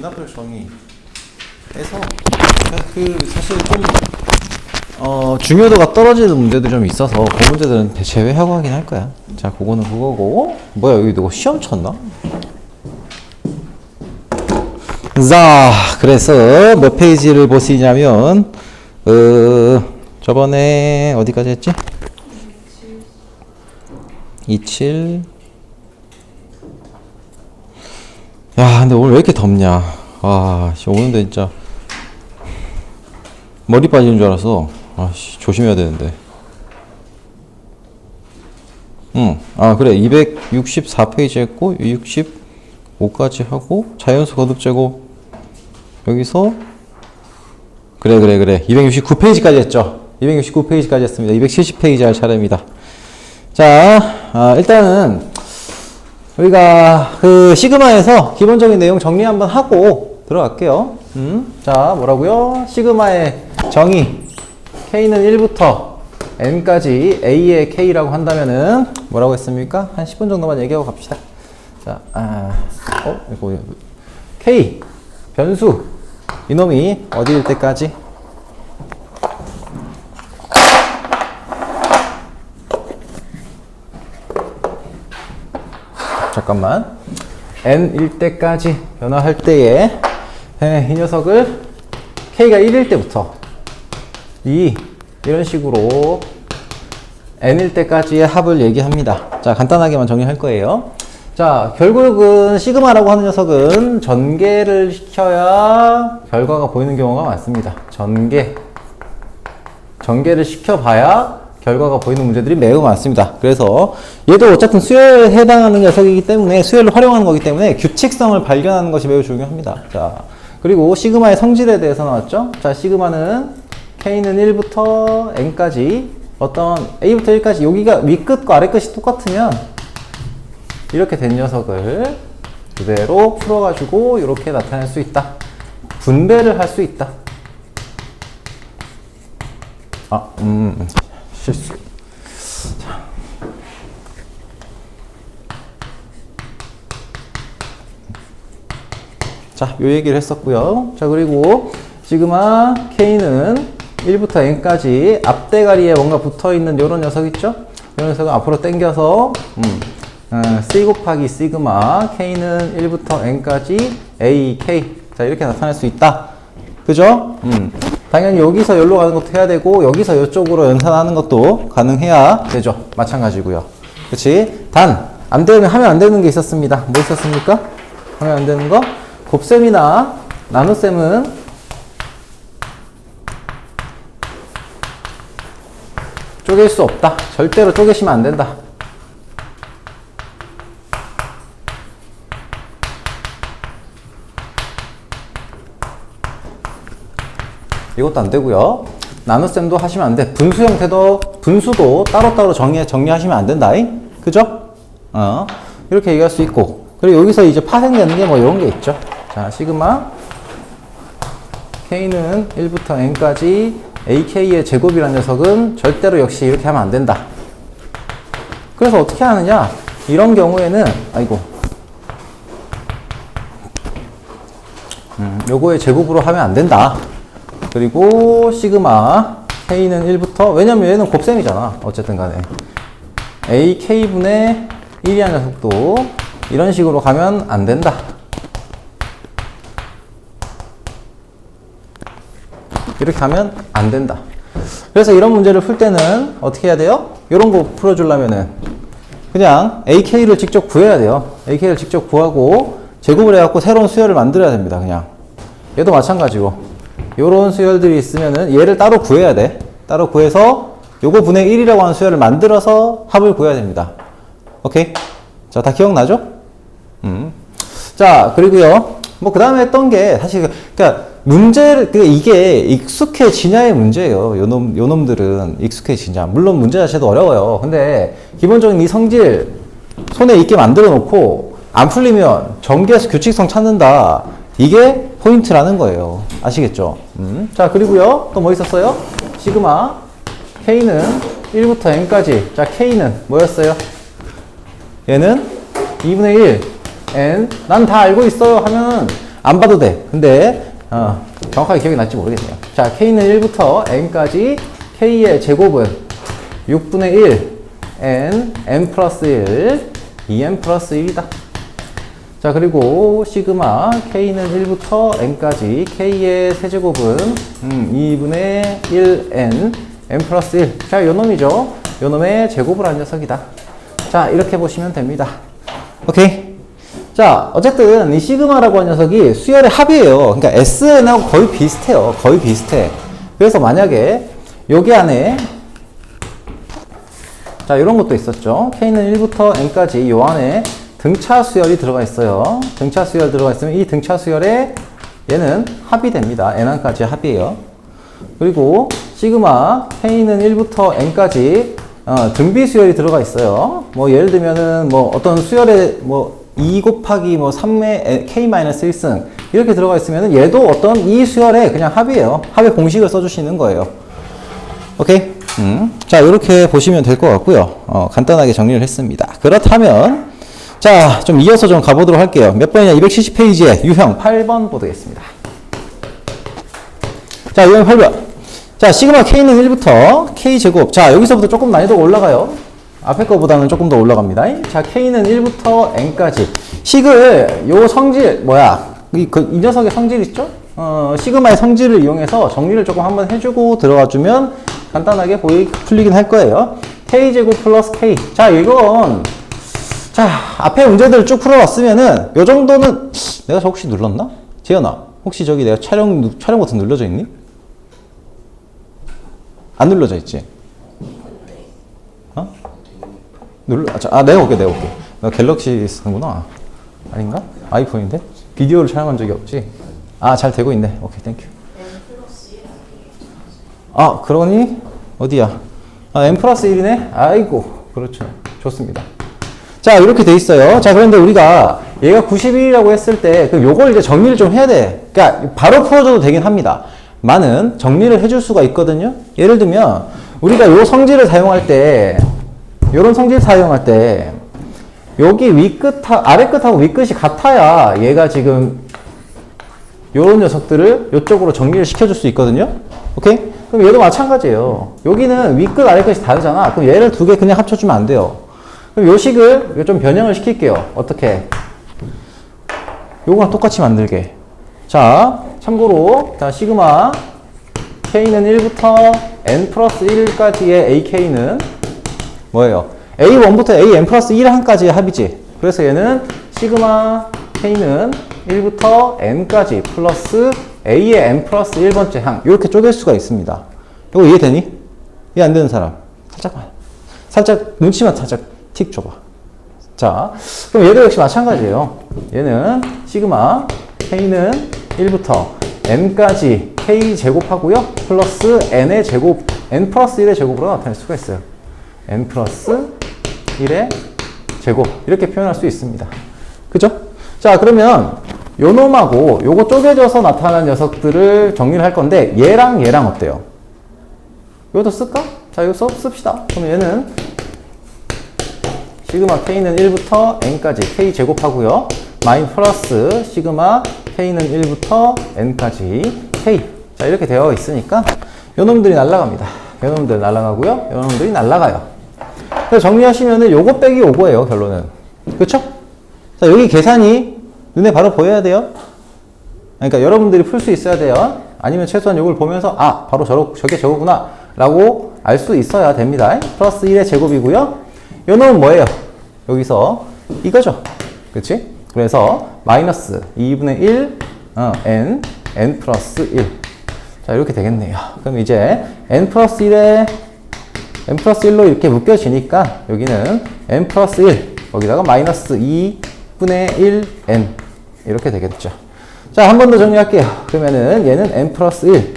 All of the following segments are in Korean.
분합별 정의에서 사실 좀 중요도가 떨어지는 문제도 좀 있어서 그 문제들은 제외하고 하긴 할 거야. 자, 그거는 그거고. 뭐야, 여기 누구 시험 쳤나? 자, 그래서 몇 페이지를 보시냐면 저번에 어디까지 했지? 27. 야, 근데 오늘 왜 이렇게 덥냐? 아, 오는데 진짜 머리 빠지는 줄 알았어. 아씨, 조심해야 되는데. 아, 그래. 264페이지 했고 65까지 하고 자연수 거듭 제곱 여기서 그래 269페이지까지 했죠. 269페이지까지 했습니다. 270페이지 할 차례입니다. 자, 일단은 우리가 그 시그마에서 기본적인 내용 정리 한번 하고 들어갈게요. 자, 뭐라고요? 시그마의 정의 K는 1부터 N까지 A의 K라고 한다면은 뭐라고 했습니까? 한 10분 정도만 얘기하고 갑시다. 자, 이거 K 변수 이놈이 어디일 때까지? 잠깐만. N일 때까지 변화할 때에 이 녀석을 K가 1일 때부터 이런 식으로 N일 때까지의 합을 얘기합니다. 자, 간단하게만 정리할 거예요. 자, 결국은 시그마라고 하는 녀석은 전개를 시켜야 결과가 보이는 경우가 많습니다. 전개를 시켜봐야 결과가 보이는 문제들이 매우 많습니다. 그래서 얘도 어쨌든 수열에 해당하는 녀석이기 때문에 수열을 활용하는 거기 때문에 규칙성을 발견하는 것이 매우 중요합니다. 자, 그리고 시그마의 성질에 대해서 나왔죠. 자, 시그마는 K는 1부터 N까지 어떤 A부터 1까지 여기가 윗끝과 아래끝이 똑같으면 이렇게 된 녀석을 그대로 풀어가지고 이렇게 나타낼 수 있다. 분배를 할 수 있다. 실수. 자, 요 얘기를 했었고요. 자, 그리고 시그마 K는 1부터 N까지 앞대가리에 뭔가 붙어있는 요런 녀석 있죠? 이런 녀석은 앞으로 당겨서 C 곱하기 시그마 K는 1부터 N까지 A, K. 자, 이렇게 나타낼 수 있다. 그죠? 당연히 여기서 여기로 가는 것도 해야 되고 여기서 이쪽으로 연산하는 것도 가능해야 되죠. 마찬가지고요. 그치? 단, 하면 안 되는 게 있었습니다. 뭐 있었습니까? 하면 안 되는 거? 곱셈이나 나눗셈은 쪼갤 수 없다. 절대로 쪼개시면 안 된다. 이것도 안 되고요. 나눗셈도 하시면 안 돼. 분수 형태도 분수도 따로따로 정리하시면 안 된다. 그죠? 이렇게 얘기할 수 있고. 그리고 여기서 이제 파생되는 게 뭐 이런 게 있죠. 자, 시그마 K는 1부터 N까지 AK의 제곱이라는 녀석은 절대로 역시 이렇게 하면 안 된다. 그래서 어떻게 하느냐? 이런 경우에는 요거의 제곱으로 하면 안 된다. 그리고 시그마 K는 1부터 왜냐면 얘는 곱셈이잖아. 어쨌든 간에 AK분의 1이라는 녀석도 이런 식으로 가면 안 된다. 이렇게 하면 안 된다. 그래서 이런 문제를 풀 때는 어떻게 해야 돼요? 이런 거 풀어주려면은 그냥 AK를 직접 구해야 돼요. AK를 직접 구하고 제곱을 해갖고 새로운 수열을 만들어야 됩니다. 그냥 얘도 마찬가지고 요런 수열들이 있으면은 얘를 따로 구해야 돼. 따로 구해서 요거 분의 1이라고 하는 수열을 만들어서 합을 구해야 됩니다. 오케이? 자, 다 기억나죠? 자, 그리고요. 뭐 그 다음에 했던 게 사실 이게 익숙해지냐의 문제예요. 요놈들은 익숙해지냐. 물론 문제 자체도 어려워요. 근데 기본적인 이 성질 손에 있게 만들어 놓고 안 풀리면 전개해서 규칙성 찾는다. 이게 포인트라는 거예요. 아시겠죠? 자, 그리고요. 또 뭐 있었어요? 시그마 K는 1부터 N까지. 자, K는 뭐였어요? 얘는 2분의 1 N. 난 다 알고 있어요 하면 안 봐도 돼. 근데 정확하게 기억이 날지 모르겠네요. 자, k는 1부터 n까지 k의 제곱은 6분의 1 n 플러스 1 2n 플러스 1이다. 자, 그리고 시그마 k는 1부터 n까지 k의 세제곱은 2분의 1n 플러스 1. 자, 요 놈이죠. 요 놈의 제곱을 한 녀석이다. 자, 이렇게 보시면 됩니다. 오케이. 자, 어쨌든 이 시그마라고 하는 녀석이 수열의 합이에요. 그러니까 SN하고 거의 비슷해요. 거의 비슷해. 그래서 만약에 여기 안에 자, 이런 것도 있었죠. K는 1부터 N까지 요 안에 등차 수열이 들어가 있어요. 등차 수열 들어가 있으면 이 등차 수열에 얘는 합이 됩니다. N1까지 합이에요. 그리고 시그마 K는 1부터 N까지 등비 수열이 들어가 있어요. 뭐 예를 들면은 뭐 어떤 수열에 뭐 2 곱하기 뭐 3의 K-1승 이렇게 들어가 있으면은 얘도 어떤 이 수열의 그냥 합이에요. 합의 공식을 써주시는 거예요. 오케이? 자, 이렇게 보시면 될 것 같고요. 간단하게 정리를 했습니다. 그렇다면 자, 좀 이어서 좀 가보도록 할게요. 몇 번이냐? 270페이지에 유형 8번 보겠습니다. 자, 유형 8번. 자, 시그마 K는 1부터 K제곱. 자, 여기서부터 조금 난이도가 올라가요. 앞에 거보다는 조금 더 올라갑니다. 자, K는 1부터 N까지. 식을, 요 성질, 이 녀석의 성질 있죠? 시그마의 성질을 이용해서 정리를 조금 한번 해주고 들어가주면 간단하게 풀리긴 할 거예요. K제곱 플러스 K. 자, 이건, 자, 앞에 문제들을 쭉 풀어왔으면은, 요 정도는, 내가 저 혹시 눌렀나? 재현아, 혹시 저기 내가 촬영 버튼 눌러져 있니? 안 눌러져 있지? 내가 올게. 나 갤럭시 쓰는구나. 아닌가? 아이폰인데? 비디오를 촬영한 적이 없지? 잘 되고 있네. 오케이, 땡큐. 그러니? 어디야? n 플러스 1이네? 아이고, 그렇죠. 좋습니다. 자, 이렇게 돼 있어요. 자, 그런데 우리가 얘가 91이라고 했을 때, 요걸 이제 정리를 좀 해야 돼. 그러니까, 바로 풀어줘도 되긴 합니다. 많은 정리를 해줄 수가 있거든요. 예를 들면, 우리가 요 성질을 사용할 때, 요런 성질 사용할 때, 여기 아래 끝하고 위 끝이 같아야 얘가 지금 요런 녀석들을 요쪽으로 정리를 시켜줄 수 있거든요. 오케이? 그럼 얘도 마찬가지예요. 여기는 위 끝, 아래 끝이 다르잖아. 그럼 얘를 두 개 그냥 합쳐주면 안 돼요. 그럼 요 식을 좀 변형을 시킬게요. 어떻게? 요거랑 똑같이 만들게. 자, 참고로, 자, 시그마 K는 1부터 N 플러스 1까지의 AK는 뭐예요? A1부터 AN 플러스 1항까지의 합이지. 그래서 얘는 시그마 K는 1부터 N까지 플러스 A의 N 플러스 1번째 항. 이렇게 쪼갤 수가 있습니다. 이거 이해되니? 이해 안 되는 사람? 살짝, 눈치만 살짝 틱 줘봐. 자, 그럼 얘도 역시 마찬가지예요. 얘는 시그마 K는 1부터 N까지 K 제곱하고요. 플러스 N의 제곱, N 플러스 1의 제곱으로 나타낼 수가 있어요. N 플러스 1의 제곱. 이렇게 표현할 수 있습니다. 그죠? 자, 그러면 요 놈하고 요거 쪼개져서 나타난 녀석들을 정리를 할 건데 얘랑 어때요? 이것도 쓸까? 자, 이거 씁시다. 그럼 얘는 시그마 K는 1부터 N까지 K 제곱하고요. 마인 플러스 시그마 K는 1부터 N까지 K. 자, 이렇게 되어 있으니까 요 놈들이 날아갑니다. 요 놈들 날아가고요. 요 놈들이 날아가요. 그래서 정리하시면은 요거 빼기 요거예요, 결론은. 그쵸? 자, 여기 계산이 눈에 바로 보여야 돼요. 그러니까 여러분들이 풀 수 있어야 돼요. 아니면 최소한 요걸 보면서 바로 저게 저거구나 라고 알 수 있어야 됩니다. 플러스 1의 제곱이고요. 요 놈은 뭐예요? 여기서 이거죠. 그치? 그래서 마이너스 2분의 1 n 플러스 1. 자, 이렇게 되겠네요. 그럼 이제 n 플러스 1로 이렇게 묶여지니까 여기는 n 플러스 1 거기다가 마이너스 2분의 1n 이렇게 되겠죠. 자, 한 번 더 정리할게요. 그러면은 얘는 n 플러스 1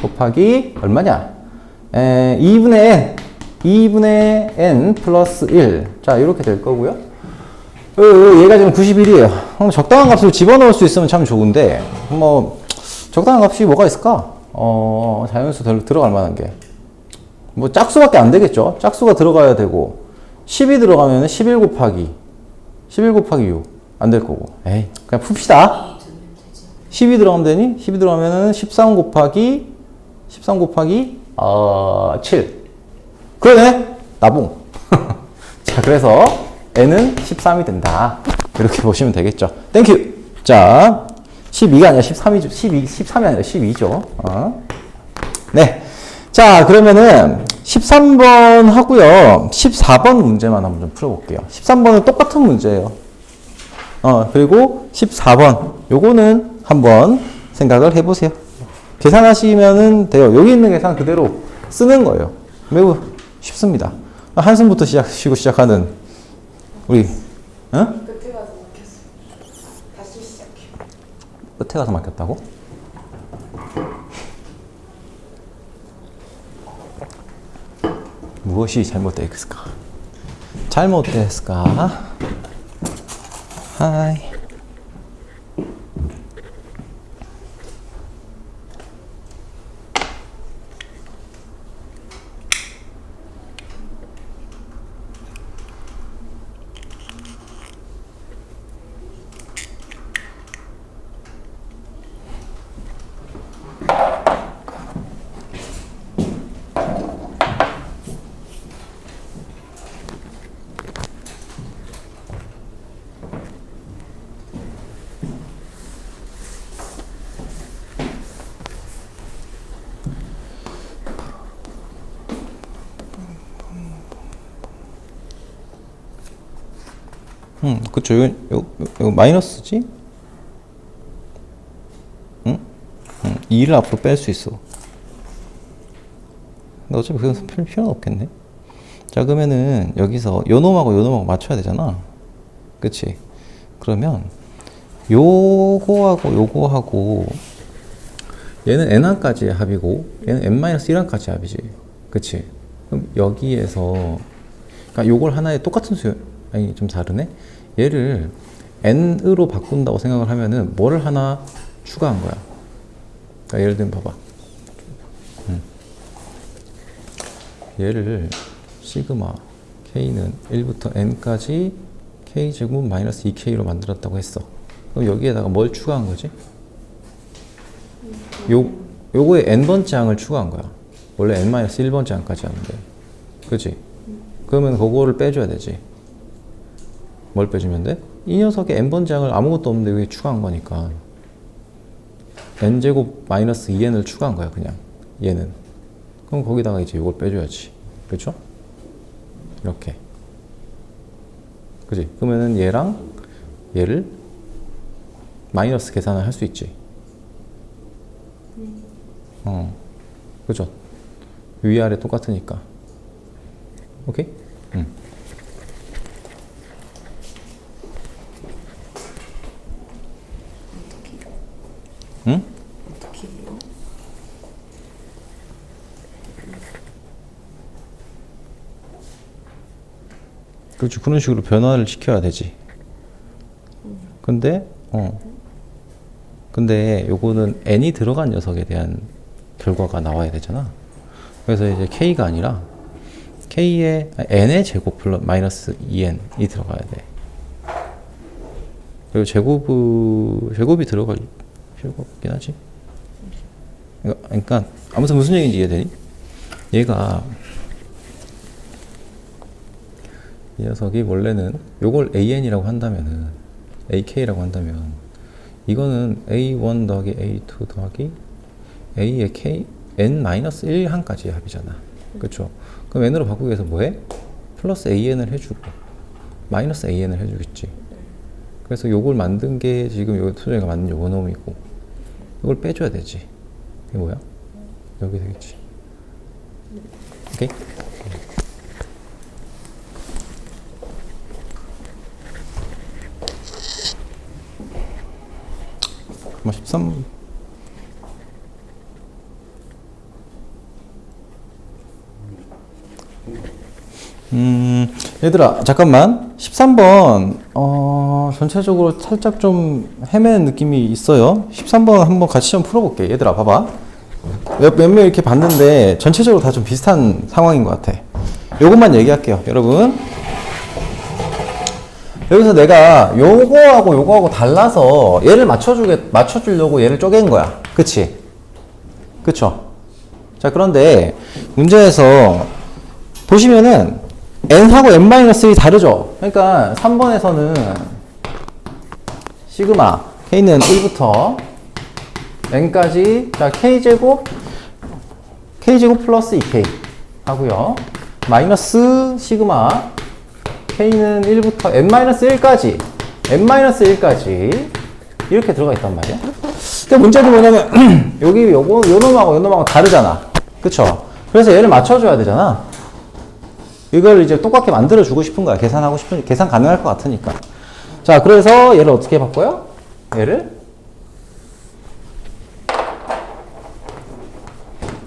곱하기 얼마냐? 2분의 n 플러스 1. 자, 이렇게 될 거고요. 얘가 지금 91이에요. 적당한 값을 집어넣을 수 있으면 참 좋은데, 뭐, 적당한 값이 뭐가 있을까? 자연수 들어갈 만한 게. 뭐, 짝수밖에 안 되겠죠? 짝수가 들어가야 되고, 10이 들어가면 11 곱하기 6. 안 될 거고. 그냥 풉시다. 10이 들어가면 되니? 10이 들어가면은 13 곱하기 7. 그러네? 나봉. 자, 그래서 n은 13이 된다. 이렇게 보시면 되겠죠. 땡큐! 자, 12가 아니라 13이죠. 13이 아니라 12죠. 네. 자, 그러면은 13번 하고요. 14번 문제만 한번 좀 풀어볼게요. 13번은 똑같은 문제예요. 그리고 14번. 요거는 한번 생각을 해보세요. 계산하시면은 돼요. 여기 있는 계산 그대로 쓰는 거예요. 매우 쉽습니다. 한숨부터 쉬고 시작하는 우리, 끝에 가서 막혔어요. 다시 시작해. 끝에 가서 막혔다고? 무엇이 잘못됐을까? 하이. 그쵸. 이거 마이너스지? 응? 2를 앞으로 뺄 수 있어. 근데 어차피 그건 풀 필요는 없겠네. 자, 그러면은 여기서 요 놈하고 맞춰야 되잖아. 그치? 그러면 요거하고 얘는 n항까지의 합이고 얘는 n-1항까지의 합이지. 그치? 그럼 여기에서 그러니까 요걸 하나의 똑같은 수요. 아니, 좀 다르네? 얘를 n으로 바꾼다고 생각을 하면은 뭐를 하나 추가한 거야. 그러니까 예를 들면 봐봐. 얘를 시그마 k는 1부터 n까지 k제곱 마이너스 2k로 만들었다고 했어. 그럼 여기에다가 뭘 추가한 거지? 요거에 n번째 항을 추가한 거야. 원래 n-1번째 항까지 하는데. 그치? 그러면 그거를 빼줘야 되지. 뭘 빼주면 돼? 이 녀석의 n번째 항을 아무것도 없는데 여기 추가한 거니까 n제곱 마이너스 2n을 추가한 거야, 그냥. 얘는. 그럼 거기다가 이제 이걸 빼줘야지. 그렇죠? 이렇게. 그지? 그러면은 얘랑 얘를 마이너스 계산을 할 수 있지. 그죠? 위아래 똑같으니까. 오케이? 응? 어떻게 해요? 그렇지. 그런 식으로 변화를 시켜야 되지. 근데 요거는 n이 들어간 녀석에 대한 결과가 나와야 되잖아. 그래서 이제 k가 아니라 n의 제곱 플러스 마이너스 2n이 들어가야 돼. 그리고 제곱이 들어갈 필요가 없긴 하지. 그러니까 아무튼 무슨 얘기인지 이해되니? 얘가 이 녀석이 원래는 요걸 an이라고 한다면은 ak라고 한다면 이거는 a1 더하기 a2 더하기 a의 k n-1항까지의 합이잖아. 그쵸? 그럼 n으로 바꾸기 위해서 뭐해? 플러스 an을 해주고 마이너스 an을 해주겠지. 그래서 요걸 만든 게 지금 요 소정이가 만든 요거 놈이고 이걸 빼줘야 되지. 이게 뭐야? 여기 되겠지. 오케이? 13. 얘들아, 잠깐만. 13번, 전체적으로 살짝 좀 헤매는 느낌이 있어요. 13번 한번 같이 좀 풀어볼게. 얘들아, 봐봐. 몇 명 이렇게 봤는데, 전체적으로 다 좀 비슷한 상황인 것 같아. 요것만 얘기할게요. 여러분. 여기서 내가 요거하고 달라서 얘를 맞춰주려고 얘를 쪼갠 거야. 그치? 그쵸? 자, 그런데 문제에서 보시면은 n하고 n-1이 다르죠? 그러니까 3번에서는 시그마 k는 1부터 n까지 자 k제곱 플러스 2k 하고요. 마이너스 시그마 k는 1부터 n-1까지 이렇게 들어가 있단 말이야. 근데 문제는 뭐냐면 여기 요 놈하고 다르잖아. 그쵸? 그래서 얘를 맞춰줘야 되잖아. 이걸 이제 똑같게 만들어주고 싶은 거야. 계산 가능할 것 같으니까. 자, 그래서 얘를 어떻게 바꿔요? 얘를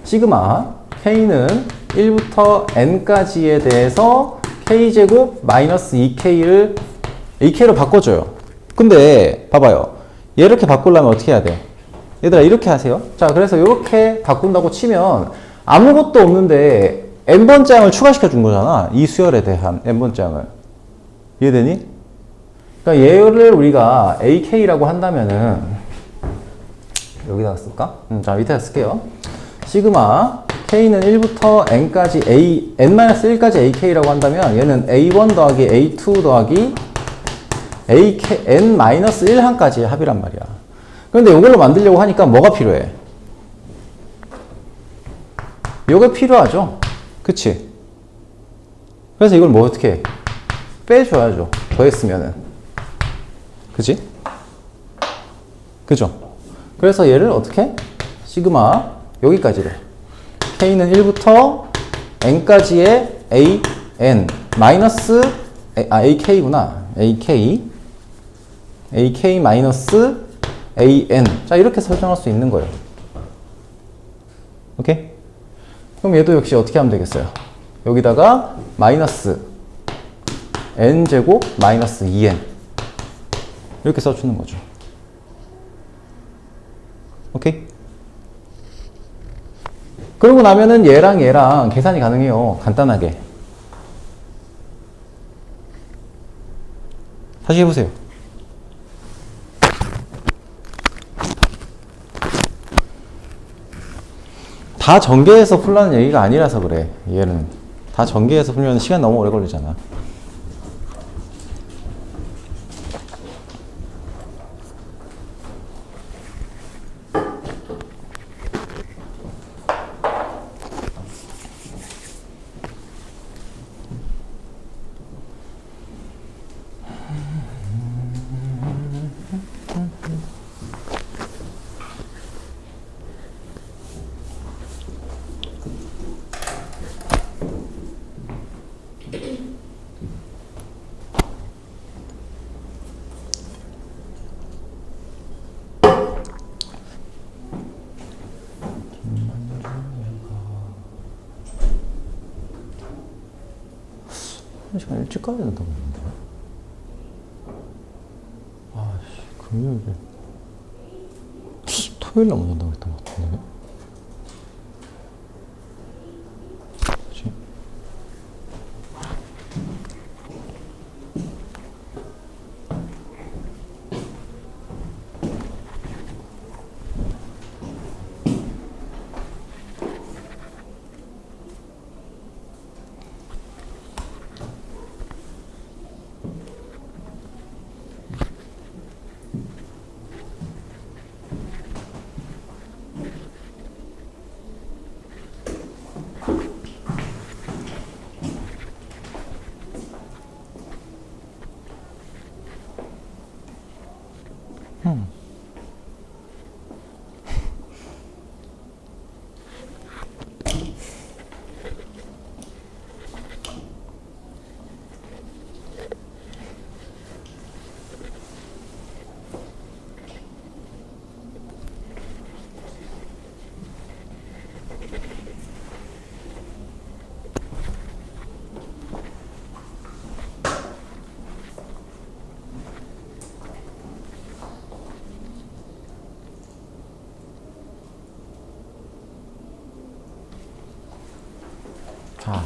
시그마 k는 1부터 n까지에 대해서 k제곱 마이너스 2k로 바꿔줘요. 근데 봐봐요. 얘 이렇게 바꾸려면 어떻게 해야 돼? 얘들아 이렇게 하세요. 자, 그래서 이렇게 바꾼다고 치면 아무것도 없는데 n번장을 추가시켜 준 거잖아. 이 수열에 대한 n번장을. 이해되니? 그러니까 얘를 우리가 ak라고 한다면은 여기다가 쓸까? 자, 밑에다 쓸게요. 시그마 k는 1부터 n까지 n-1까지 ak라고 한다면 얘는 a1 더하기 a2 더하기 n-1항까지의 합이란 말이야. 그런데 이걸로 만들려고 하니까 뭐가 필요해? 요게 필요하죠? 그치? 그래서 이걸 뭐 어떻게 해? 빼줘야죠. 더했으면은. 그치? 그죠? 그래서 얘를 어떻게? 시그마 여기까지를 k는 1부터 n까지의 an 마이너스 ak구나. ak 마이너스 an. 자, 이렇게 설정할 수 있는 거예요. 오케이? 그럼 얘도 역시 어떻게 하면 되겠어요? 여기다가 마이너스 n제곱 마이너스 2n 이렇게 써주는 거죠. 오케이? 그러고 나면은 얘랑 계산이 가능해요. 간단하게. 다시 해보세요. 다 전개해서 풀라는 얘기가 아니라서 그래. 얘는 다 전개해서 풀면 시간 너무 오래 걸리잖아. 한 시간 일찍 가야 된다고 했는데. 아씨, 금요일에. 토요일날 못 온다고 했던 것 같은데. 그치? 자,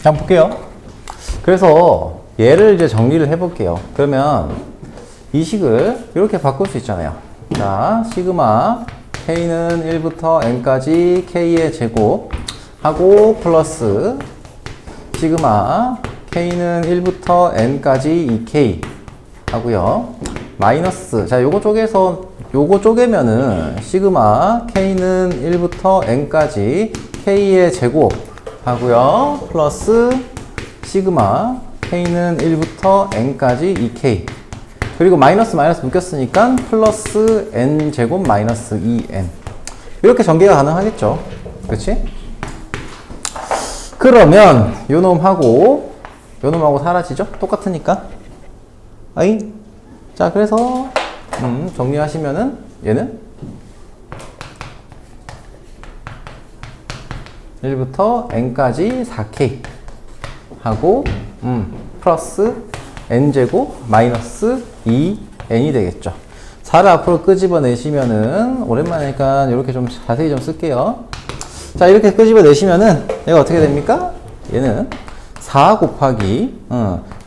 한번 볼게요. 그래서 얘를 이제 정리를 해볼게요. 그러면 이 식을 이렇게 바꿀 수 있잖아요. 자, 시그마 k는 1부터 n까지 k의 제곱 하고 플러스 시그마 k는 1부터 n까지 2k 하고요. 마이너스, 자, 요거 쪼개면은 시그마 k는 1부터 n까지 k의 제곱 하고요. 플러스 시그마 k는 1부터 n까지 2k 그리고 마이너스 묶였으니까 플러스 n 제곱 마이너스 2n 이렇게 전개가 가능하겠죠. 그치? 그러면 요 놈하고 사라지죠? 똑같으니까. 아이? 자, 그래서 정리하시면은 얘는 1부터 n까지 4k 하고 플러스 n제곱 마이너스 2n이 되겠죠. 4를 앞으로 끄집어내시면은 오랜만이니까 이렇게 좀 자세히 좀 쓸게요. 자, 이렇게 끄집어내시면은 얘가 어떻게 됩니까? 얘는 4 곱하기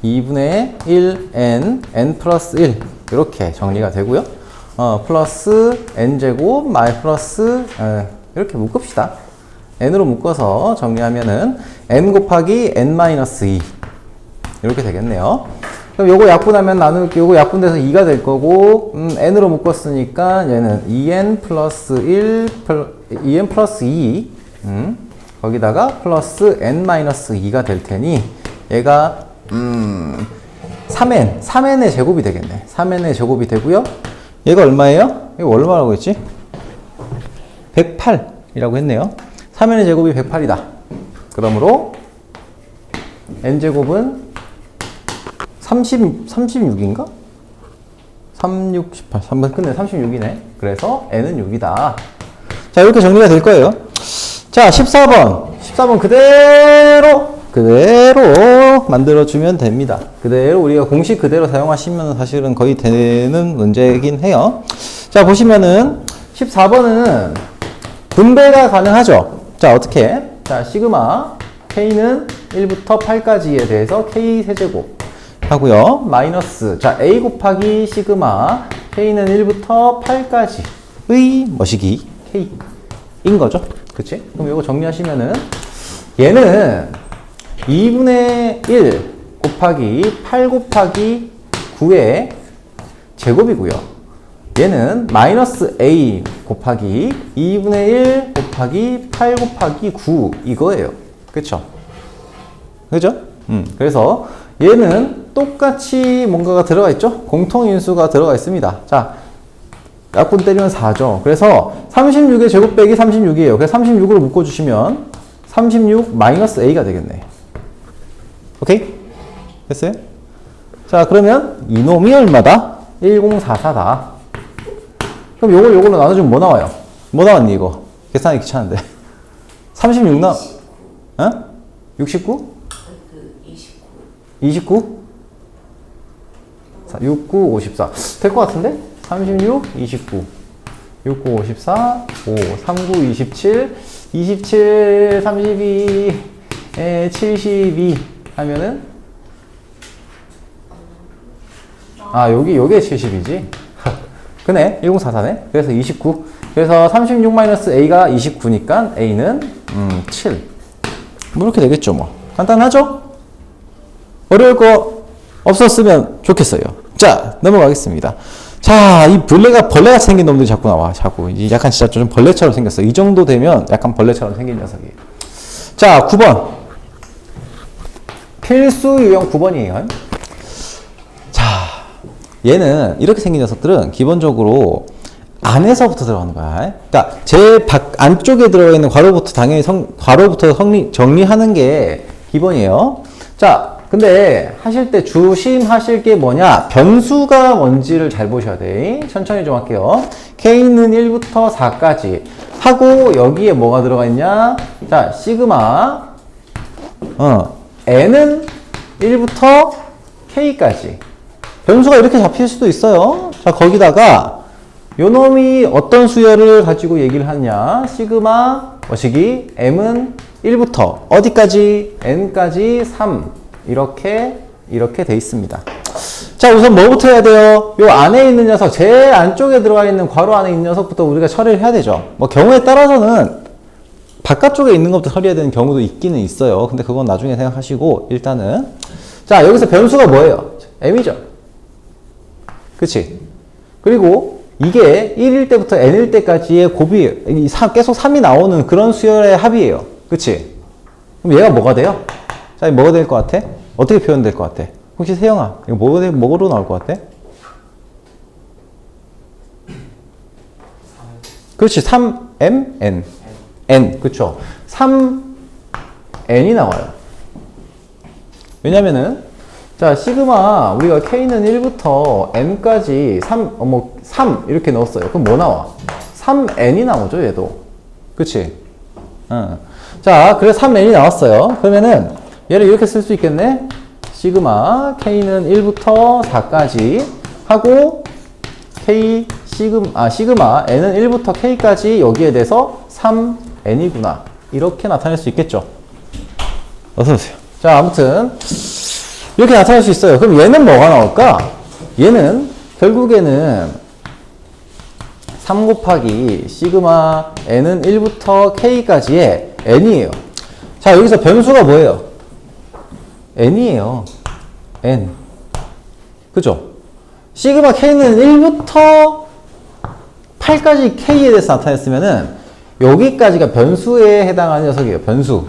2분의 1n 플러스 1 이렇게 정리가 되고요. 플러스 n제곱 마이 플러스 이렇게 묶읍시다. n으로 묶어서 정리하면은 n 곱하기 n 마이너스 2 이렇게 되겠네요. 그럼 요거 약분하면 요거 약분돼서 2가 될 거고 n으로 묶었으니까 얘는 2n 플러스 2n 플러스 2 거기다가 플러스 n 마이너스 2가 될 테니 얘가 3n의 제곱이 되겠네. 3n의 제곱이 되고요. 얘가 얼마예요? 이거 얼마라고 했지? 108이라고 했네요. 3n의 제곱이 108이다. 그러므로 n제곱은 36인가? 36, 18. 3번 끝내 36이네. 그래서 n은 6이다. 자, 이렇게 정리가 될 거예요. 자, 14번 그대로 만들어주면 됩니다. 그대로 우리가 공식 그대로 사용하시면 사실은 거의 되는 문제이긴 해요. 자, 보시면은 14번은 분배가 가능하죠. 자, 어떻게? 자, 시그마 k는 1부터 8까지에 대해서 k 세제곱 하고요. 마이너스, 자, a 곱하기 시그마 k는 1부터 8까지의 뭐시기 k인 거죠. 그치? 그럼 이거 정리하시면은 얘는 2분의 1 곱하기 8 곱하기 9의 제곱이고요. 얘는 마이너스 a 곱하기 2분의 1 곱하기 8 곱하기 9 이거예요. 그쵸? 그죠? 그래서 얘는 똑같이 뭔가가 들어가 있죠? 공통인수가 들어가 있습니다. 자, 약분 때리면 4죠. 그래서 36의 제곱 빼기 36이에요. 그래서 36으로 묶어주시면 36 마이너스 a가 되겠네. 오케이? 됐어요? 자, 그러면 이놈이 얼마다? 1044다. 그럼 요걸로 나눠주면 뭐 나와요? 뭐 나왔니, 이거? 계산하기 귀찮은데. 36 나, 어? 69? 29? 69, 54. 될 것 같은데? 36, 29. 69, 54, 5, 39, 27, 27, 32, 72 하면은 요게 70이지? 그네, 1044네. 그래서 29. 그래서 36 마이너스 a가 29니까 a는 7. 뭐 이렇게 되겠죠, 뭐. 간단하죠? 어려울 거 없었으면 좋겠어요. 자, 넘어가겠습니다. 자, 이 벌레같이 생긴 놈들이 자꾸 나와. 자꾸. 약간 진짜 좀 벌레처럼 생겼어. 이 정도 되면 약간 벌레처럼 생긴 녀석이에요. 자, 9번. 필수 유형 9번이에요. 자, 얘는 이렇게 생긴 녀석들은 기본적으로 안에서부터 들어가는 거야. 그러니까 제 안쪽에 들어가 있는 괄호부터 당연히 괄호부터 정리하는 게 기본이에요. 자, 근데 하실 때 조심하실 게 뭐냐? 변수가 뭔지를 잘 보셔야 돼. 천천히 좀 할게요. k는 1부터 4까지 하고 여기에 뭐가 들어가 있냐? 자, 시그마 n은 1부터 k까지 변수가 이렇게 잡힐 수도 있어요. 자, 거기다가 요놈이 어떤 수열을 가지고 얘기를 하냐? 시그마 뭐시기 m은 1부터 어디까지? n까지 3 이렇게 돼 있습니다. 자, 우선 뭐부터 해야 돼요? 요 안에 있는 녀석, 제일 안쪽에 들어가 있는 괄호 안에 있는 녀석부터 우리가 처리를 해야 되죠. 뭐 경우에 따라서는 바깥쪽에 있는 것부터 처리해야 되는 경우도 있기는 있어요. 근데 그건 나중에 생각하시고 일단은 자, 여기서 변수가 뭐예요? m이죠. 그치? 그리고 이게 1일 때부터 n일 때까지의 곱이에요. 계속 3이 나오는 그런 수열의 합이에요. 그치? 그럼 얘가 뭐가 돼요? 자, 뭐가 될 것 같아? 어떻게 표현될 것 같아? 혹시 세영아, 이거 뭐로 나올 것 같아? 그렇지, 3m, n. n, 그쵸? 3n이 나와요. 왜냐면은, 자, 시그마, 우리가 k는 1부터 n까지 3 이렇게 넣었어요. 그럼 뭐 나와? 3n이 나오죠, 얘도. 그치? 자, 그래서 3n이 나왔어요. 그러면은, 얘를 이렇게 쓸 수 있겠네? 시그마, k는 1부터 4까지 하고, 시그마, n은 1부터 k까지 여기에 대해서 3n이구나. 이렇게 나타낼 수 있겠죠? 어서오세요. 자, 아무튼, 이렇게 나타낼 수 있어요. 그럼 얘는 뭐가 나올까? 얘는 결국에는 3 곱하기 시그마 n은 1부터 k까지의 n이에요. 자, 여기서 변수가 뭐예요? n이에요. n. 그죠? 시그마 k는 1부터 8까지 k에 대해서 나타냈으면은 여기까지가 변수에 해당하는 녀석이에요. 변수.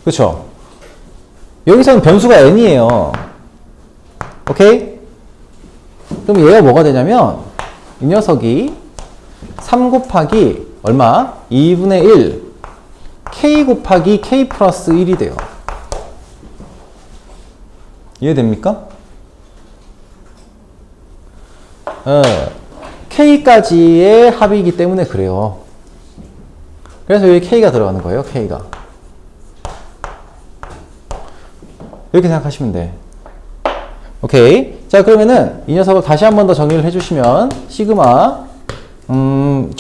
그쵸? 여기서는 변수가 n이에요. 오케이? 그럼 얘가 뭐가 되냐면 이 녀석이 3 곱하기 얼마? 2분의 1 k 곱하기 k 플러스 1이 돼요. 이해됩니까? k까지의 합이기 때문에 그래요. 그래서 여기 k가 들어가는 거예요. k가. 이렇게 생각하시면 돼. 오케이. 자, 그러면은 이 녀석을 다시 한 번 더 정리를 해주시면 시그마 2분의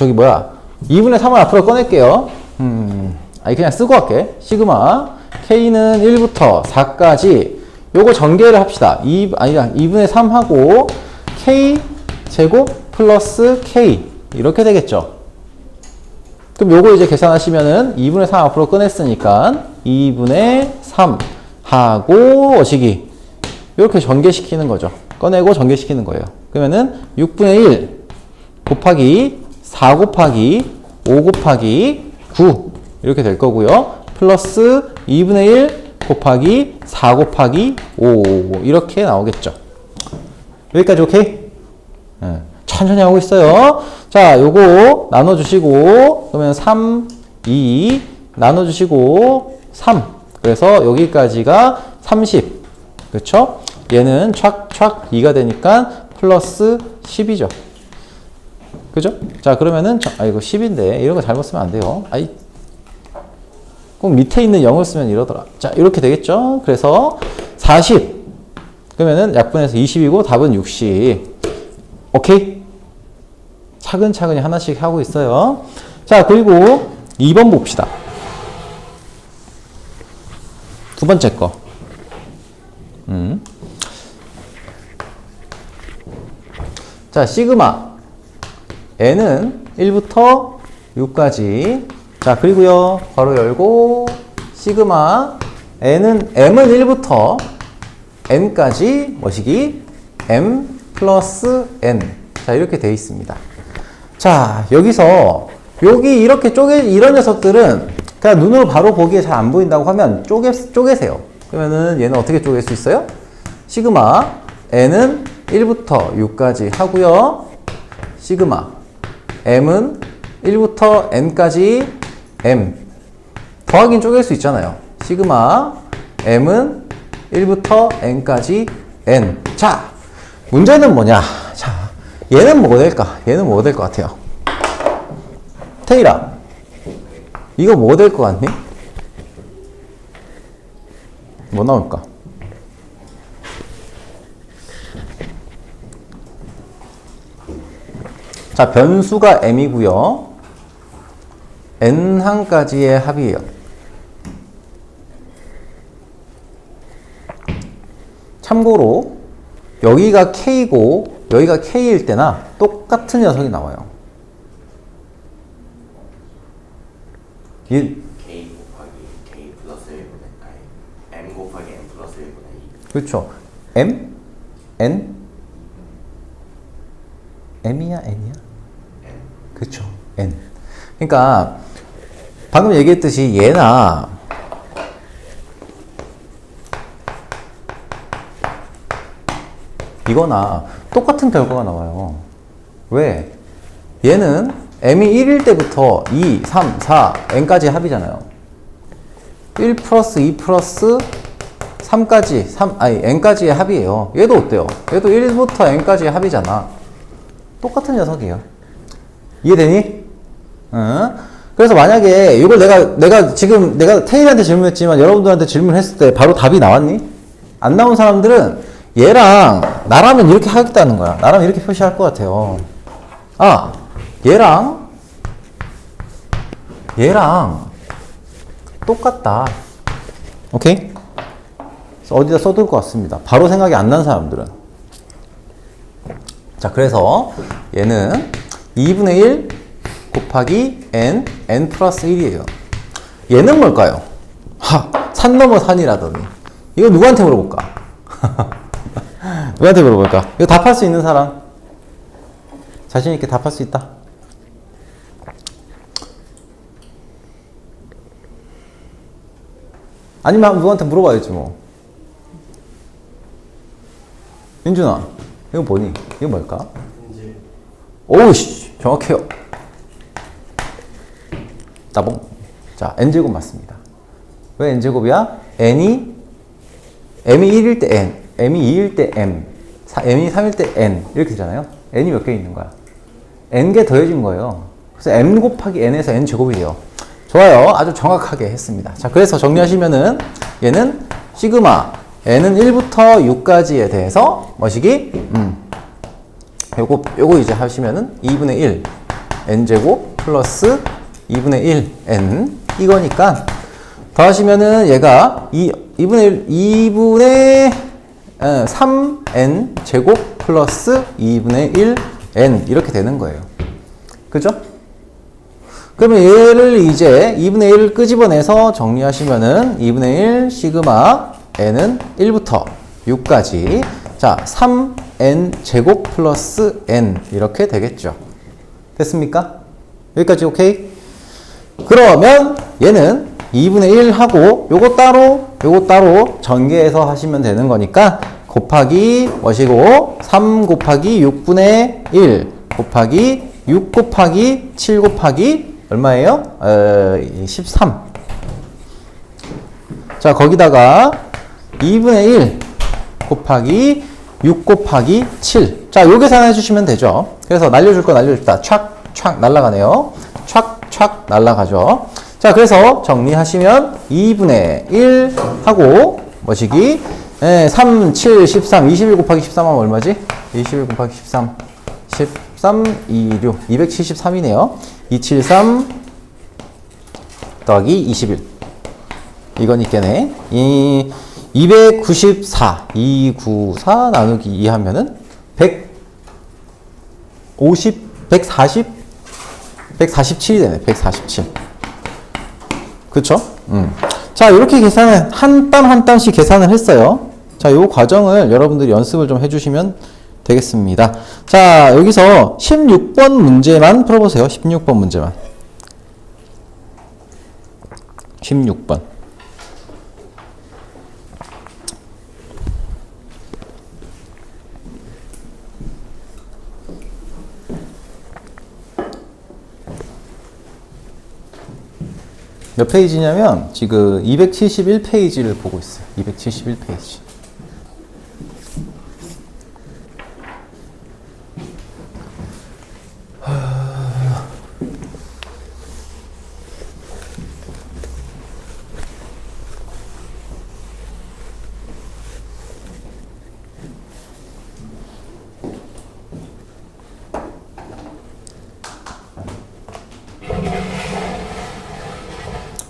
3을 앞으로 꺼낼게요. 그냥 쓰고 할게. 시그마 k는 1부터 4까지 요거 전개를 합시다. 2분의 3하고 k 제곱 플러스 k 이렇게 되겠죠. 그럼 요거 이제 계산하시면은 2분의 3 앞으로 꺼냈으니까 2분의 3 하고 어시기 이렇게 전개시키는 거죠. 꺼내고 전개시키는 거예요. 그러면은 6분의 1 곱하기 4 곱하기 5 곱하기 9 이렇게 될 거고요. 플러스 2분의 1 곱하기 4 곱하기 5 이렇게 나오겠죠. 여기까지 오케이? 천천히 하고 있어요. 자, 요거 나눠주시고 그러면 3, 2 나눠주시고 3 그래서 여기까지가 30 그렇죠? 얘는 촥촥 2가 되니까 플러스 10이죠. 그죠? 자, 그러면은 이거 10인데 이런 거 잘못 쓰면 안 돼요. 꼭 밑에 있는 0을 쓰면 이러더라. 자, 이렇게 되겠죠? 그래서 40 그러면은 약분해서 20이고 답은 60. 오케이? 차근차근히 하나씩 하고 있어요. 자, 그리고 2번 봅시다. 두 번째 거. 자, 시그마 n은 1부터 6까지. 자, 그리고요, 괄호 열고, 시그마 m은 1부터 n까지 뭐시기? m 플러스 n. 자, 이렇게 되어 있습니다. 자, 여기서 여기 이렇게 이런 녀석들은 그냥 눈으로 바로 보기에 잘 안 보인다고 하면 쪼개세요. 그러면은 얘는 어떻게 쪼갤 수 있어요? 시그마 n은 1부터 6까지 하고요. 시그마 m은 1부터 n까지 m. 더하긴 쪼갤 수 있잖아요. 시그마 m은 1부터 n까지 n. 자, 문제는 뭐냐? 자, 얘는 뭐가 될까? 얘는 뭐가 될 것 같아요? 테일아, 이거 뭐가 될 것 같니? 뭐 나올까? 자, 변수가 m이고요. n항까지의 합이에요. 참고로 여기가 K고 여기가 K일 때나 똑같은 녀석이 나와요. K 곱하기 K 플러스 1분의 아니 M 곱하기 M 플러스 1분의 2. 그렇죠. M? N? M이야 N이야? M. 그렇죠. N. 그러니까 방금 얘기했듯이 얘나 이거나 똑같은 결과가 나와요. 왜? 얘는 m이 1일 때부터 2, 3, 4, n까지 합이잖아요. 1 플러스 2 플러스 3까지, n까지의 합이에요. 얘도 어때요? 얘도 1부터 n까지의 합이잖아. 똑같은 녀석이에요. 이해되니? 응? 그래서 만약에 이걸 내가 태일한테 질문했지만 여러분들한테 질문했을 때 바로 답이 나왔니? 안 나온 사람들은 얘랑 나라면 이렇게 하겠다는 거야. 나라면 이렇게 표시할 것 같아요. 아, 얘랑 똑같다. 오케이? 그래서 어디다 써둘 것 같습니다. 바로 생각이 안 난 사람들은. 자, 그래서 얘는 2분의 1 곱하기 n 플러스 1이에요. 얘는 뭘까요? 산 넘어 산이라더니. 이거 누구한테 물어볼까? 누구한테 물어볼까? 이거 답할 수 있는 사람? 자신있게 답할 수 있다? 아니면 누구한테 물어봐야지 뭐. 민준아, 이거 뭐니? 이거 뭘까? 이제 오우씨, 정확해요. 따봉. 자, n제곱 맞습니다. 왜 n제곱이야? m이 1일 때 n, m이 2일 때 m, m이 3일 때 n 이렇게 되잖아요. n이 몇 개 있는 거야? n개 더해진 거예요. 그래서 m 곱하기 n에서 n제곱이 돼요. 좋아요. 아주 정확하게 했습니다. 자, 그래서 정리하시면은 얘는 시그마 n은 1부터 6까지에 대해서 뭐시기? 요거 이제 하시면은 2분의 1 n제곱 플러스 2분의 1 n 이거니까 더하시면은 얘가 2분의 3n 제곱 플러스 2분의 1 n 이렇게 되는 거예요. 그죠? 그러면 얘를 이제 2분의 1을 끄집어내서 정리하시면은 2분의 1 시그마 n은 1부터 6까지 자 3n 제곱 플러스 n 이렇게 되겠죠. 됐습니까? 여기까지 오케이? 그러면 얘는 2분의 1 하고 요거 따로 전개해서 하시면 되는 거니까 곱하기 뭐시고 3 곱하기 6분의 1 곱하기 6 곱하기 7 곱하기 얼마예요? 13. 자, 거기다가 2분의 1 곱하기 6 곱하기 7. 자, 요 계산해 주시면 되죠. 그래서 날려줄 거 날려줍다. 촥 날라가네요. 촥 날라가죠. 자, 그래서 정리하시면 2분의 1 하고 뭐시기? 3, 7, 13, 21 곱하기 13 하면 얼마지? 21 곱하기 13, 13, 26, 273이네요. 273 더하기 21. 이건 있겠네. 294, 294 나누기 2 하면은 147이 되네. 147. 그쵸? 자, 이렇게 계산을 한 땀 한 땀씩 계산을 했어요. 자, 요 과정을 여러분들이 연습을 좀 해주시면 되겠습니다. 자, 여기서 16번 문제만 풀어보세요. 16번 문제만. 16번. 몇 페이지냐면 지금 271페이지를 보고 있어요. 271페이지.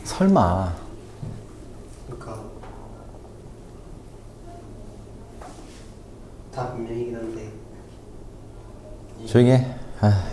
설마 그러니까 다 분명이긴 한데. 조용히 해. 아.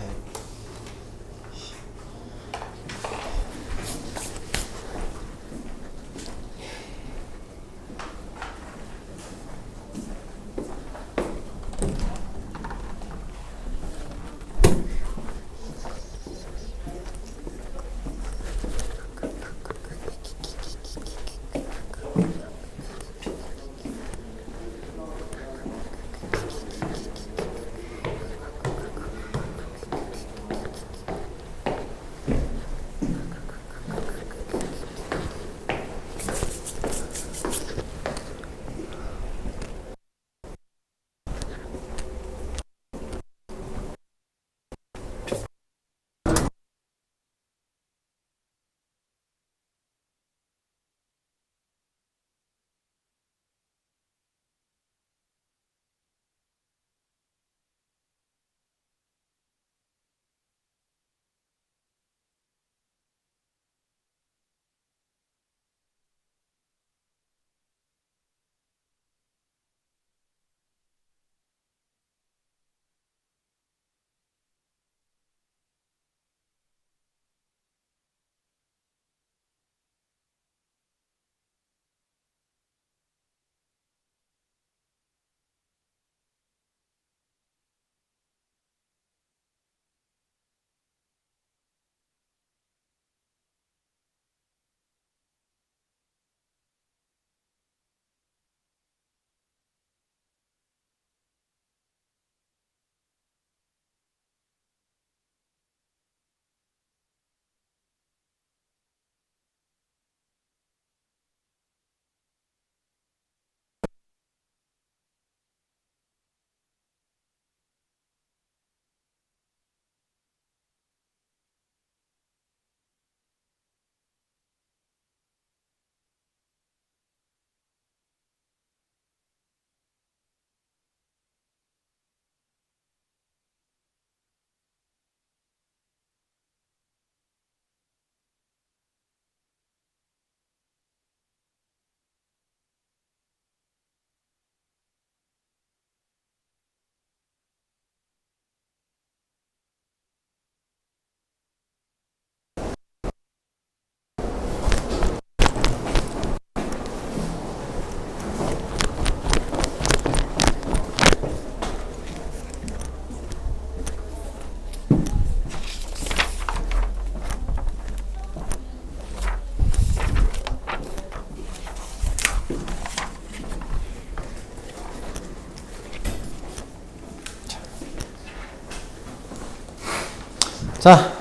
자,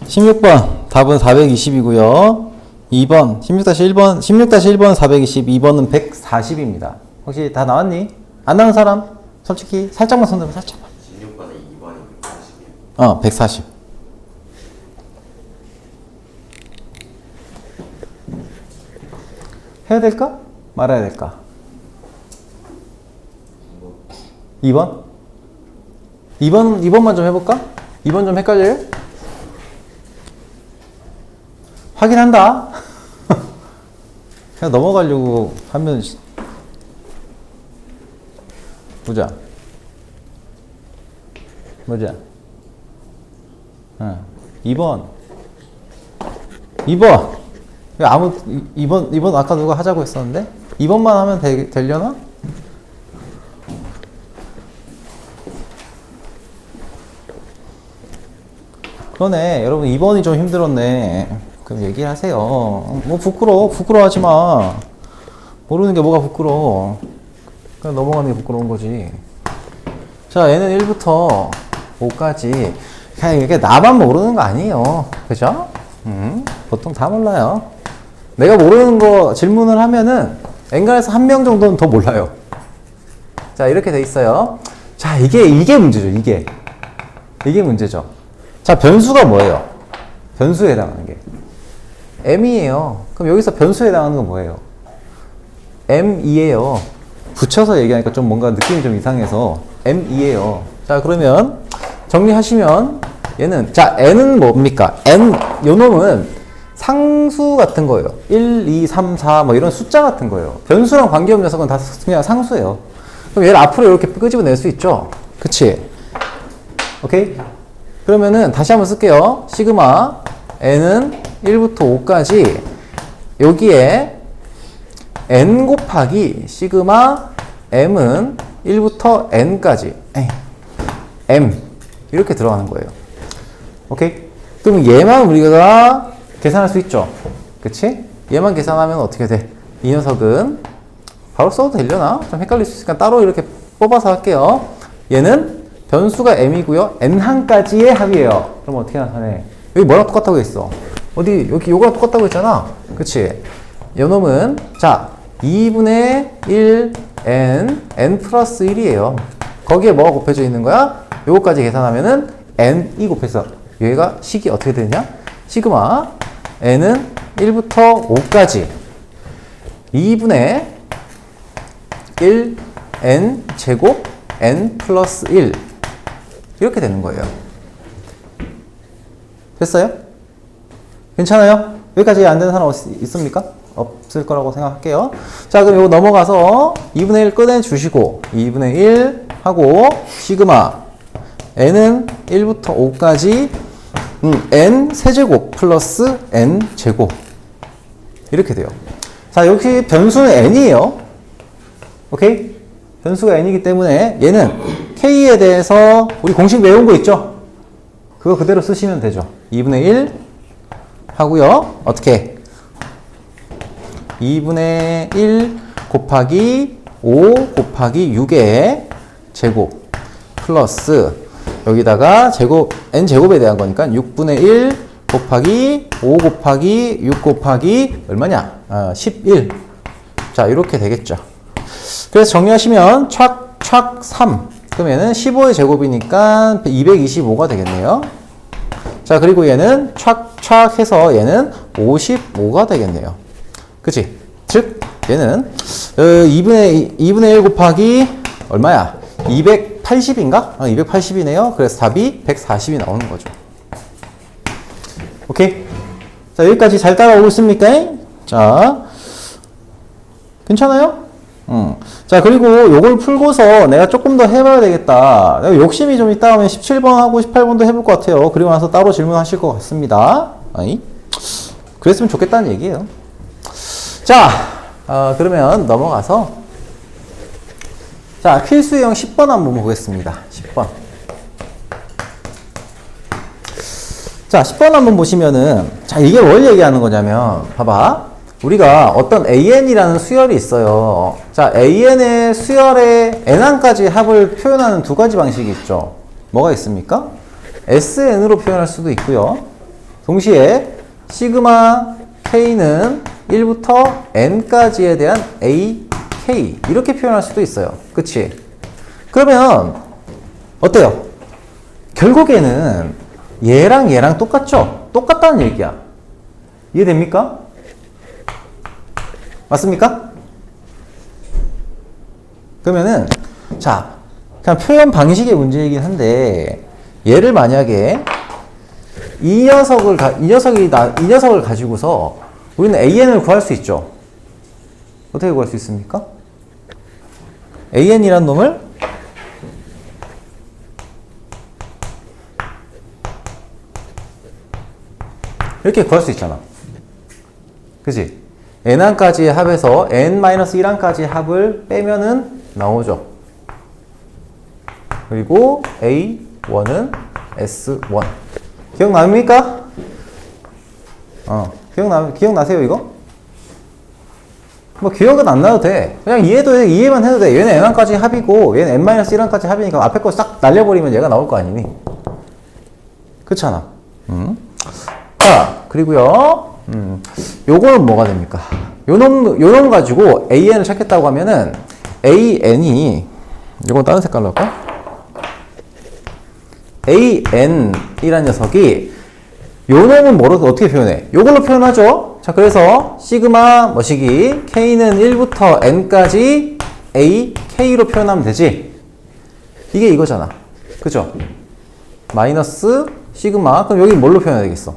16번 답은 420이고요. 2번 16-1번 16-1번 420, 2번은 140입니다. 혹시 다 나왔니? 안 나온 사람? 솔직히 살짝만 손 들어, 살짝만. 16번에 2번이 140이에요. 140. 해야 될까? 말아야 될까? 2번? 2번만 좀 해볼까? 2번 좀 헷갈려요? 확인한다. 그냥 넘어가려고 하면 보자. 보자. 2번. 2번 아까 누가 하자고 했었는데? 2번만 하면 되려나? 그러네. 여러분 2번이 좀 힘들었네. 그럼 얘기를 하세요. 뭐 부끄러워하지 마. 모르는 게 뭐가 부끄러워. 그냥 넘어가는 게 부끄러운 거지. 자, 얘는 1부터 5까지 그냥 이게 나만 모르는 거 아니에요. 그죠? 보통 다 몰라요. 내가 모르는 거 질문을 하면은 엔간해서 한 명 정도는 더 몰라요. 자, 이렇게 돼 있어요. 자, 이게 문제죠. 이게 문제죠. 자, 변수가 뭐예요? 변수에 해당하는 게 m이에요. 그럼 여기서 변수에 해당하는 건 뭐예요? m이에요. 붙여서 얘기하니까 좀 뭔가 느낌이 좀 이상해서 m이에요. 자, 그러면 정리하시면 얘는, 자, n은 뭡니까? n 요 놈은 상수 같은 거예요. 1, 2, 3, 4 뭐 이런 숫자 같은 거예요. 변수랑 관계없는 녀석은 다 그냥 상수예요. 그럼 얘를 앞으로 이렇게 끄집어낼 수 있죠. 그치? 오케이? 그러면은 다시 한번 쓸게요. 시그마 n은 1부터 5까지 여기에 n 곱하기 시그마 m은 1부터 n까지 m 이렇게 들어가는 거예요. 오케이? 그럼 얘만 우리가 계산할 수 있죠. 그치? 얘만 계산하면 어떻게 돼? 이 녀석은 바로 써도 되려나? 좀 헷갈릴 수 있으니까 따로 이렇게 뽑아서 할게요. 얘는 변수가 m이고요. n항까지의 합이에요. 그럼 어떻게 나타내? 여기 뭐랑 똑같다고 했어? 어디 여기 요거랑 똑같다고 했잖아. 그치? 요놈은 자 2분의 1 n 플러스 1이에요. 거기에 뭐가 곱해져 있는 거야? 요거까지 계산하면은 n이 곱해서 얘가 식이 어떻게 되냐? 시그마 n은 1부터 5까지 2분의 1 n 제곱 n 플러스 1 이렇게 되는 거예요. 됐어요? 괜찮아요? 여기까지 안 되는 사람 있습니까? 없을 거라고 생각할게요. 자, 그럼 이거 넘어가서 2분의 1 꺼내주시고 2분의 1 하고 시그마 n은 1부터 5까지 n 세제곱 플러스 n 제곱 이렇게 돼요. 자, 여기 변수는 n이에요. 오케이? 변수가 n이기 때문에 얘는 k에 대해서 우리 공식 외운 거 있죠? 그거 그대로 쓰시면 되죠. 2분의 1 하고요. 어떻게? 2분의 1 곱하기 5 곱하기 6의 제곱 플러스 여기다가 제곱 n 제곱에 대한 거니까 6분의 1 곱하기 5 곱하기 6 곱하기 얼마냐? 11. 자, 이렇게 되겠죠. 그래서 정리하시면 촥촥 3 그러면은 15의 제곱이니까 225가 되겠네요. 자, 그리고 얘는 촥촥 해서 얘는 55가 되겠네요. 그치? 즉 얘는 2분의 1 곱하기 얼마야? 280인가? 280이네요. 그래서 답이 140이 나오는 거죠. 오케이? 자, 여기까지 잘 따라오고 있습니까? 자, 괜찮아요? 자, 그리고 요걸 풀고서 내가 조금 더 해봐야 되겠다. 내가 욕심이 좀 있다 하면 17번하고 18번도 해볼 것 같아요. 그리고 나서 따로 질문하실 것 같습니다. 아니? 그랬으면 좋겠다는 얘기예요. 자, 그러면 넘어가서 자, 필수형 10번 한번 보겠습니다. 10번. 자, 10번 한번 보시면은 자, 이게 뭘 얘기하는 거냐면 봐봐. 우리가 어떤 an이라는 수열이 있어요. 자, an의 수열의 n항까지 합을 표현하는 두 가지 방식이 있죠. 뭐가 있습니까? sn으로 표현할 수도 있고요. 동시에 시그마 k는 1부터 n까지에 대한 a, k 이렇게 표현할 수도 있어요. 그치? 그러면 어때요? 결국에는 얘랑 얘랑 똑같죠? 똑같다는 얘기야. 이해됩니까? 맞습니까? 그러면은 자, 그냥 표현 방식의 문제이긴 한데 얘를 만약에 이 녀석을 가지고서 우리는 an을 구할 수 있죠. 어떻게 구할 수 있습니까? an이란 놈을 이렇게 구할 수 있잖아. 그치? n항까지의 합에서 n-1항까지의 합을 빼면은 나오죠. 그리고 a1은 s1. 기억납니까? 기억나세요, 이거? 뭐, 기억은 안 나도 돼. 그냥 이해만 해도 돼. 얘는 n항까지 합이고, 얘는 n-1항까지 합이니까 앞에 거 싹 날려버리면 얘가 나올 거 아니니? 그렇잖아. 자, 그리고요. 요거는 뭐가 됩니까? 요놈 가지고 an을 찾겠다고 하면은 an이 요건 다른 색깔로 할까? an이라는 녀석이 요놈은 뭐로 어떻게 표현해? 요걸로 표현하죠. 자, 그래서 시그마 뭐시기 k는 1부터 n까지 a, k로 표현하면 되지. 이게 이거잖아. 그죠? 마이너스 시그마. 그럼 여기 뭘로 표현해야 되겠어?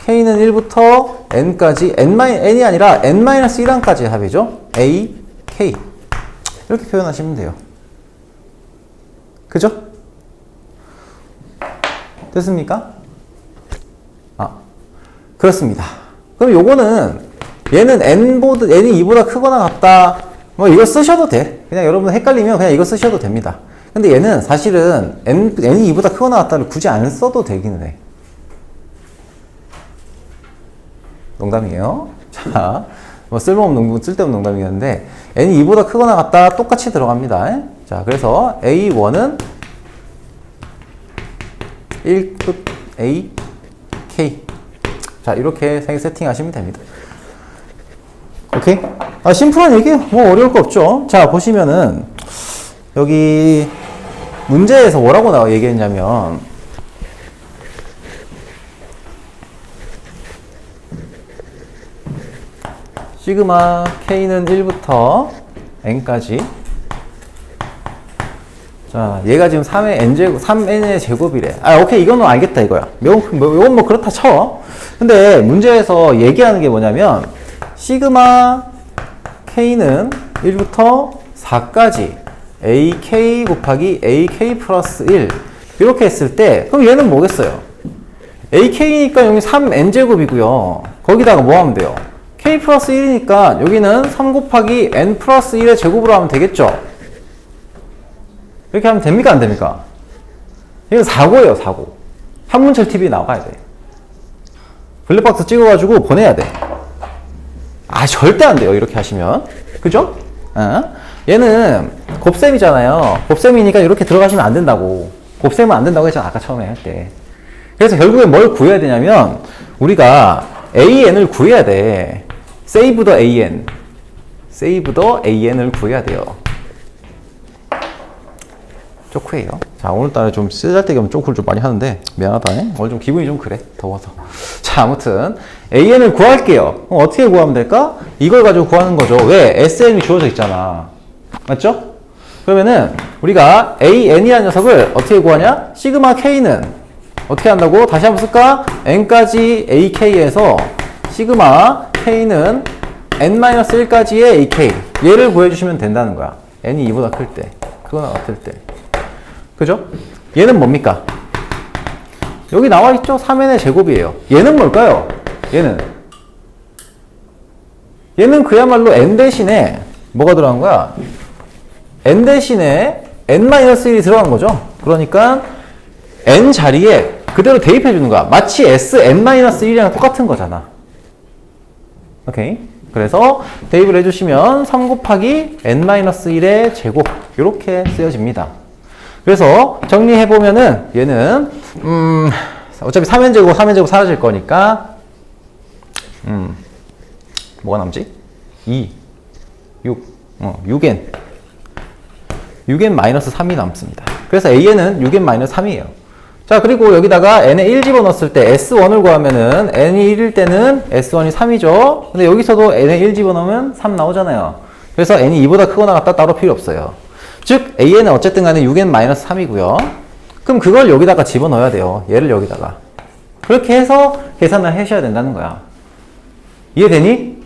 K는 1부터 N까지, N이 아니라 N-1항까지의 합이죠. A, K. 이렇게 표현하시면 돼요. 그죠? 됐습니까? 그렇습니다. 그럼 요거는 얘는 N이 2보다 크거나 같다. 뭐 이거 쓰셔도 돼. 그냥 여러분 헷갈리면 그냥 이거 쓰셔도 됩니다. 근데 얘는 사실은 N이 2보다 크거나 같다를 굳이 안 써도 되기는 해. 농담이에요. 자, 뭐 쓸데없는 농담이었는데 N이 2보다 크거나 같다 똑같이 들어갑니다. 자, 그래서 A1은 1급 A, K. 자, 이렇게 세팅하시면 됩니다. 오케이? 심플한 얘기예요. 뭐 어려울 거 없죠. 자, 보시면은 여기 문제에서 뭐라고 얘기했냐면 시그마 K는 1부터 N까지. 자, 얘가 지금 3N의 제곱이래. 오케이. 이거는 알겠다, 이거야. 이건 뭐 그렇다 쳐. 근데 문제에서 얘기하는 게 뭐냐면, 시그마 K는 1부터 4까지 AK 곱하기 AK 플러스 1. 이렇게 했을 때, 그럼 얘는 뭐겠어요? AK니까 여기 3N제곱이고요. 거기다가 뭐 하면 돼요? K 플러스 1이니까 여기는 3 곱하기 N 플러스 1의 제곱으로 하면 되겠죠? 이렇게 하면 됩니까? 안 됩니까? 이건 사고예요, 사고. 한문철 TV에 나가야 돼. 블랙박스 찍어가지고 보내야 돼. 절대 안 돼요, 이렇게 하시면. 그죠? 얘는 곱셈이잖아요. 곱셈이니까 이렇게 들어가시면 안 된다고. 곱셈은 안 된다고 했잖아, 아까 처음에 할 때. 그래서 결국에 뭘 구해야 되냐면, 우리가 AN을 구해야 돼. Save the AN. Save the AN을 구해야 돼요. 쪼크예요. 자, 오늘따라 좀 쓰잘데기 없는 쪼크를 좀 많이 하는데 미안하다. 오늘 좀 기분이 좀 그래. 더워서. 자, 아무튼 AN을 구할게요. 그럼 어떻게 구하면 될까? 이걸 가지고 구하는 거죠. 왜? SN이 주어져 있잖아. 맞죠? 그러면은 우리가 AN이라는 녀석을 어떻게 구하냐? 시그마 K는 어떻게 한다고? 다시 한번 쓸까? N까지 AK에서 시그마 K는 N-1까지의 AK. 얘를 구해주시면 된다는 거야. N이 2보다 클 때. 그거나 같을 때. 그죠? 얘는 뭡니까? 여기 나와 있죠? 3n의 제곱이에요. 얘는 뭘까요? 얘는 그야말로 n 대신에 뭐가 들어간 거야? n 대신에 n-1이 들어간 거죠. 그러니까 n 자리에 그대로 대입해 주는 거야. 마치 sn-1이랑 똑같은 거잖아. 오케이? 그래서 대입을 해주시면 3 곱하기 n-1의 제곱 이렇게 쓰여집니다. 그래서 정리해보면은 얘는 어차피 3n제곱 사라질 거니까 뭐가 남지? 2, 6, 6n 6n-3이 남습니다. 그래서 AN은 6n-3이에요. 자, 그리고 여기다가 n에 1 집어넣었을 때 S1을 구하면은 n이 1일 때는 S1이 3이죠. 근데 여기서도 n에 1 집어넣으면 3 나오잖아요. 그래서 n이 2보다 크거나 같다 따로 필요 없어요. 즉 AN은 어쨌든 간에 6n-3이고요. 그럼 그걸 여기다가 집어넣어야 돼요. 얘를 여기다가. 그렇게 해서 계산을 하셔야 된다는 거야. 이해되니?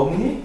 없니?